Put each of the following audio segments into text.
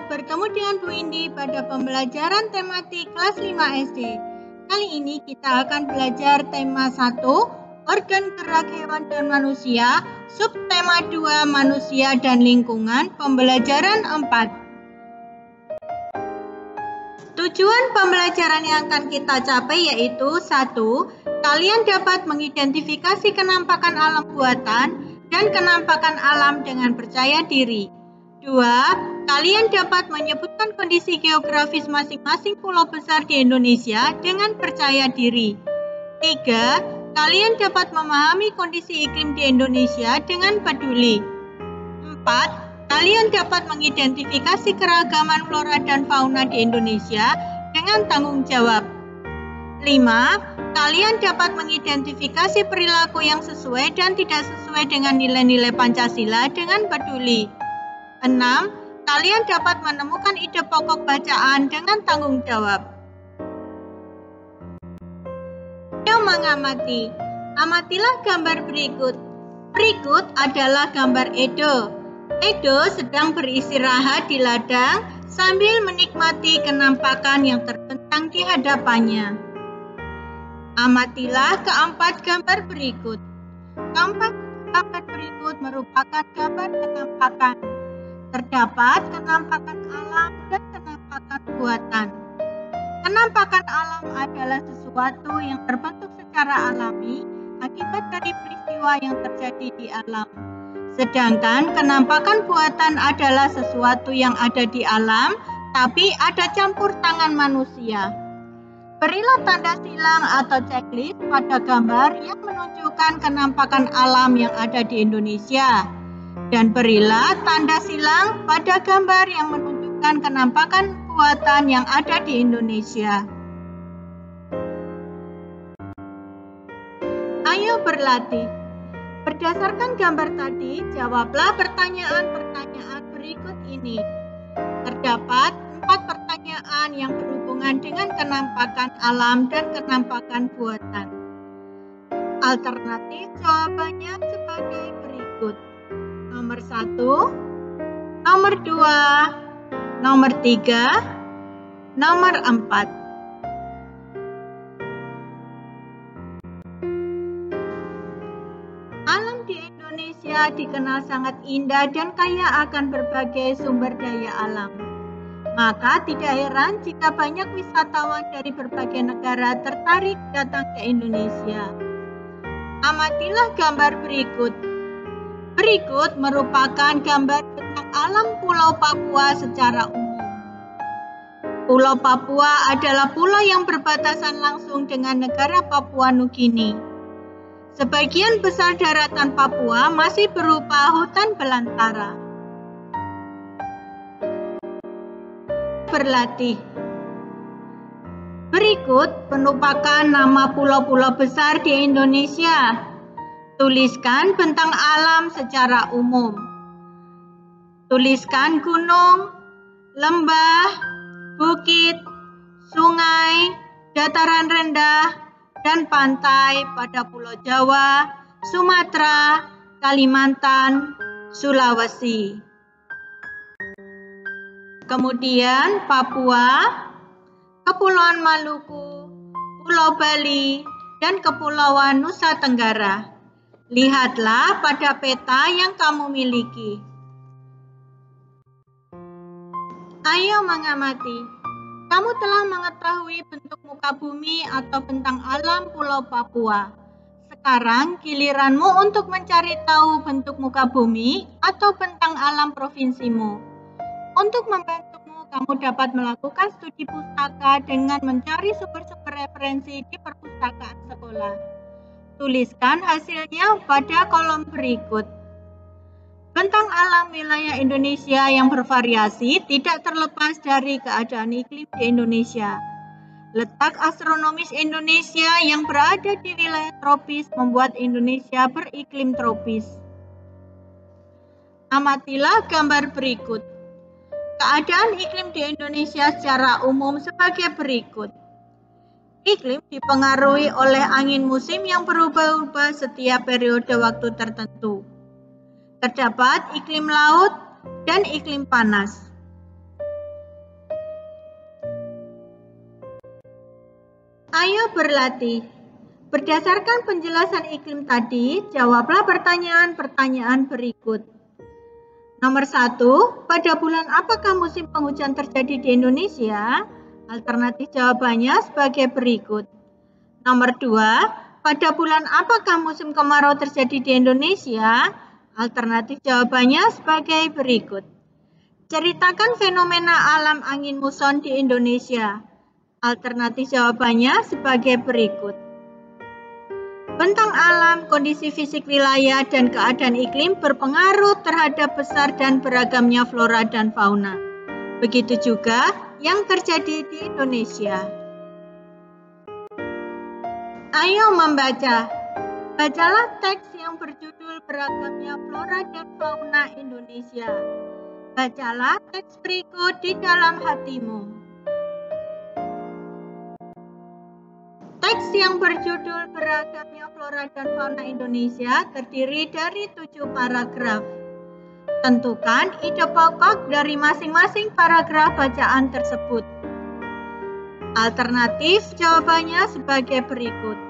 bertemu dengan Bu Indi pada pembelajaran tematik kelas 5 SD. Kali ini kita akan belajar tema 1, organ gerak hewan dan manusia, subtema 2, manusia dan lingkungan, pembelajaran 4. Tujuan pembelajaran yang akan kita capai yaitu 1. Kalian dapat mengidentifikasi kenampakan alam buatan dan kenampakan alam dengan percaya diri. 2. Kalian dapat menyebutkan kondisi geografis masing-masing pulau besar di Indonesia dengan percaya diri. 3. Kalian dapat memahami kondisi iklim di Indonesia dengan peduli. 4. Kalian dapat mengidentifikasi keragaman flora dan fauna di Indonesia dengan tanggung jawab. 5. Kalian dapat mengidentifikasi perilaku yang sesuai dan tidak sesuai dengan nilai-nilai Pancasila dengan peduli. 6. Kalian dapat menemukan ide pokok bacaan dengan tanggung jawab. Ayo mengamati. Amatilah gambar berikut. Berikut adalah gambar Edo. Edo sedang beristirahat di ladang sambil menikmati kenampakan yang terbentang di hadapannya. Amatilah keempat gambar berikut. Keempat gambar berikut merupakan gambar kenampakan. Terdapat kenampakan alam dan kenampakan buatan. Kenampakan alam adalah sesuatu yang terbentuk secara alami akibat dari peristiwa yang terjadi di alam. Sedangkan kenampakan buatan adalah sesuatu yang ada di alam, tapi ada campur tangan manusia. Berilah tanda silang atau checklist pada gambar yang menunjukkan kenampakan alam yang ada di Indonesia. Dan berilah tanda silang pada gambar yang menunjukkan kenampakan buatan yang ada di Indonesia. Ayo berlatih. Berdasarkan gambar tadi, jawablah pertanyaan-pertanyaan berikut ini. Terdapat 4 pertanyaan yang berhubungan dengan kenampakan alam dan kenampakan buatan. Alternatif jawabannya sebagai berikut. Nomor 1, nomor 2, nomor 3, nomor 4. Alam di Indonesia dikenal sangat indah dan kaya akan berbagai sumber daya alam. Maka tidak heran jika banyak wisatawan dari berbagai negara tertarik datang ke Indonesia. Amatilah gambar berikut. Berikut merupakan gambar tentang alam Pulau Papua secara umum. Pulau Papua adalah pulau yang berbatasan langsung dengan negara Papua Nugini. Sebagian besar daratan Papua masih berupa hutan belantara. Berlatih. Berikut merupakan nama pulau-pulau besar di Indonesia. Tuliskan bentang alam secara umum. Tuliskan gunung, lembah, bukit, sungai, dataran rendah, dan pantai pada Pulau Jawa, Sumatera, Kalimantan, Sulawesi. Kemudian Papua, Kepulauan Maluku, Pulau Bali, dan Kepulauan Nusa Tenggara. Lihatlah pada peta yang kamu miliki. Ayo mengamati. Kamu telah mengetahui bentuk muka bumi atau bentang alam Pulau Papua. Sekarang giliranmu untuk mencari tahu bentuk muka bumi atau bentang alam provinsimu. Untuk membantumu, kamu dapat melakukan studi pustaka dengan mencari sumber-sumber referensi di perpustakaan sekolah. Tuliskan hasilnya pada kolom berikut. Bentang alam wilayah Indonesia yang bervariasi tidak terlepas dari keadaan iklim di Indonesia. Letak astronomis Indonesia yang berada di wilayah tropis membuat Indonesia beriklim tropis. Amatilah gambar berikut. Keadaan iklim di Indonesia secara umum sebagai berikut. Iklim dipengaruhi oleh angin musim yang berubah-ubah setiap periode waktu tertentu. Terdapat iklim laut dan iklim panas. Ayo berlatih. Berdasarkan penjelasan iklim tadi, jawablah pertanyaan-pertanyaan berikut. Nomor 1, pada bulan apakah musim penghujan terjadi di Indonesia? Alternatif jawabannya sebagai berikut. Nomor 2, pada bulan apakah musim kemarau terjadi di Indonesia? Alternatif jawabannya sebagai berikut. Ceritakan fenomena alam angin muson di Indonesia. Alternatif jawabannya sebagai berikut. Bentang alam, kondisi fisik wilayah, dan keadaan iklim berpengaruh terhadap besar dan beragamnya flora dan fauna. Begitu juga yang terjadi di Indonesia. Ayo membaca. Bacalah teks yang berjudul Beragamnya Flora dan Fauna Indonesia. Bacalah teks berikut di dalam hatimu. Teks yang berjudul Beragamnya Flora dan Fauna Indonesia terdiri dari 7 paragraf. Tentukan ide pokok dari masing-masing paragraf bacaan tersebut. Alternatif jawabannya sebagai berikut.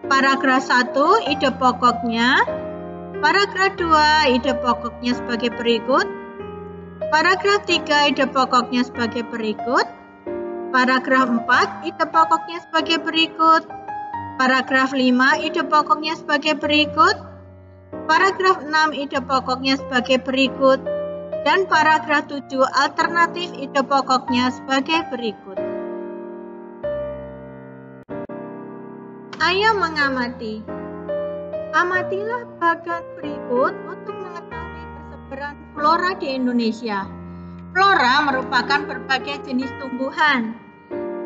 Paragraf 1, ide pokoknya. Paragraf 2, ide pokoknya sebagai berikut. Paragraf 3, ide pokoknya sebagai berikut. Paragraf 4, ide pokoknya sebagai berikut. Paragraf 5, ide pokoknya sebagai berikut. Paragraf 6, ide pokoknya sebagai berikut. Dan paragraf 7, alternatif ide pokoknya sebagai berikut. Ayo mengamati. Amatilah bagan berikut untuk mengetahui persebaran flora di Indonesia. Flora merupakan berbagai jenis tumbuhan.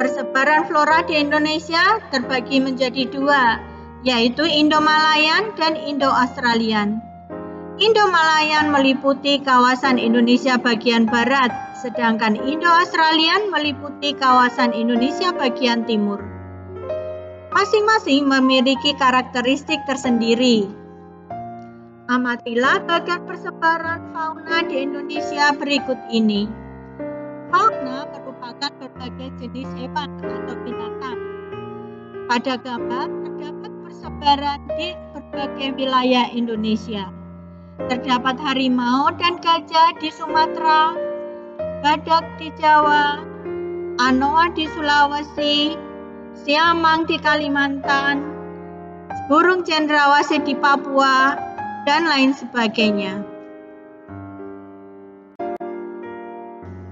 Persebaran flora di Indonesia terbagi menjadi 2, yaitu Indo-Malayan dan Indo-Australian. Indo-Malayan meliputi kawasan Indonesia bagian barat, sedangkan Indo-Australian meliputi kawasan Indonesia bagian timur. Masing-masing memiliki karakteristik tersendiri. Amatilah bagan persebaran fauna di Indonesia berikut ini. Fauna merupakan berbagai jenis hewan atau binatang. Pada gambar terdapat persebaran di berbagai wilayah Indonesia. Terdapat harimau dan gajah di Sumatera, badak di Jawa, anoa di Sulawesi, siamang di Kalimantan, burung cendrawasih di Papua, dan lain sebagainya.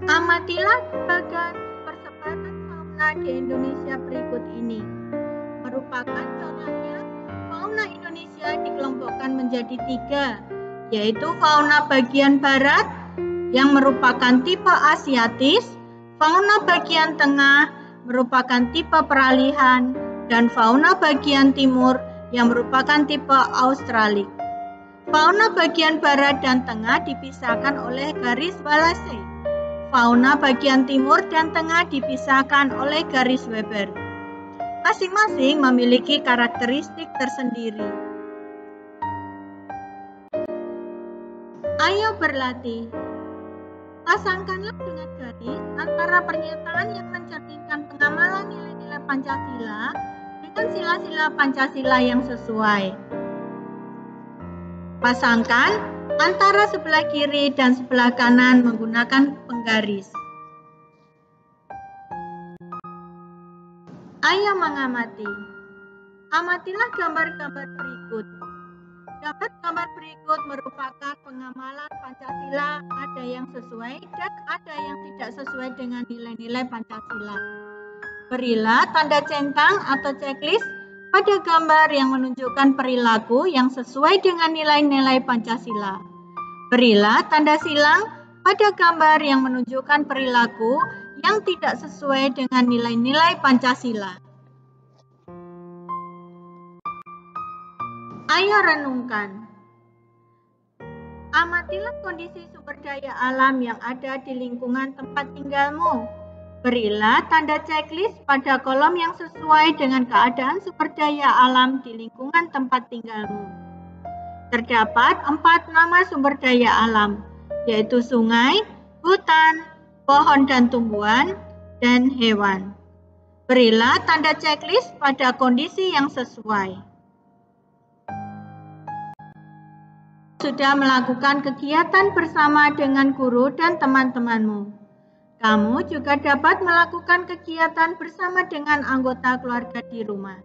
Amatilah bagan persebaran fauna di Indonesia berikut ini. Merupakan contohnya, fauna Indonesia dikelompokkan menjadi 3, yaitu fauna bagian barat yang merupakan tipe Asiatis, fauna bagian tengah merupakan tipe peralihan, dan fauna bagian timur yang merupakan tipe Australik. Fauna bagian barat dan tengah dipisahkan oleh garis balase. Fauna bagian timur dan tengah dipisahkan oleh garis Weber. Masing-masing memiliki karakteristik tersendiri. Ayo berlatih. Pasangkanlah dengan garis antara pernyataan yang mencerminkan pengamalan nilai-nilai Pancasila dengan sila-sila Pancasila yang sesuai. Pasangkan antara sebelah kiri dan sebelah kanan menggunakan penggaris. Ayo mengamati. Amatilah gambar-gambar berikut. Gambar-gambar berikut merupakan pengamalan Pancasila, ada yang sesuai dan ada yang tidak sesuai dengan nilai-nilai Pancasila. Berilah tanda centang atau checklist pada gambar yang menunjukkan perilaku yang sesuai dengan nilai-nilai Pancasila. Berilah tanda silang pada gambar yang menunjukkan perilaku yang tidak sesuai dengan nilai-nilai Pancasila. Ayo renungkan. Amatilah kondisi sumber daya alam yang ada di lingkungan tempat tinggalmu. Berilah tanda checklist pada kolom yang sesuai dengan keadaan sumber daya alam di lingkungan tempat tinggalmu. Terdapat 4 nama sumber daya alam, yaitu sungai, hutan, pohon dan tumbuhan, dan hewan. Berilah tanda checklist pada kondisi yang sesuai. Sudah melakukan kegiatan bersama dengan guru dan teman-temanmu. Kamu juga dapat melakukan kegiatan bersama dengan anggota keluarga di rumah.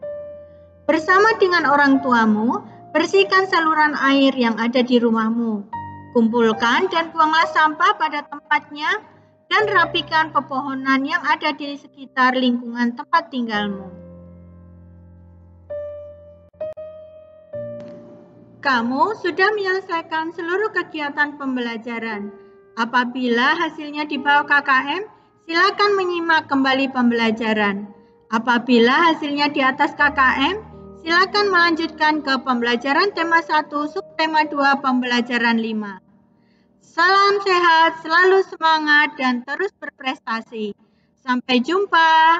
Bersama dengan orang tuamu, bersihkan saluran air yang ada di rumahmu. Kumpulkan dan buanglah sampah pada tempatnya dan rapikan pepohonan yang ada di sekitar lingkungan tempat tinggalmu. Kamu sudah menyelesaikan seluruh kegiatan pembelajaran. Apabila hasilnya di bawah KKM, silakan menyimak kembali pembelajaran. Apabila hasilnya di atas KKM, silakan melanjutkan ke pembelajaran tema 1, subtema 2, pembelajaran 5. Salam sehat, selalu semangat, dan terus berprestasi. Sampai jumpa.